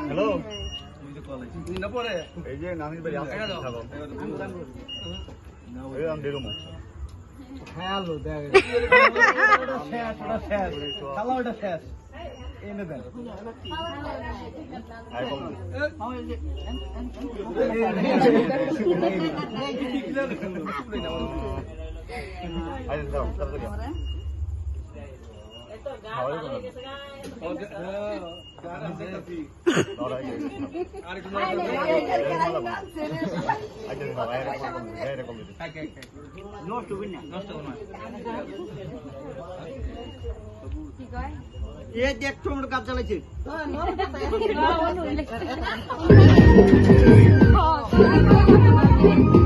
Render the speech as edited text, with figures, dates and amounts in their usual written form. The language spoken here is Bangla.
হ্যালো এই যে নানির বাড়ি আছে এই আমি বেরোবো হ্যালো দেখ খালা ওটা শেষ এনে দেন আই কম আই দাও তাড়াতাড়ি দেখ তোমার কাজ চালাইছে Oh,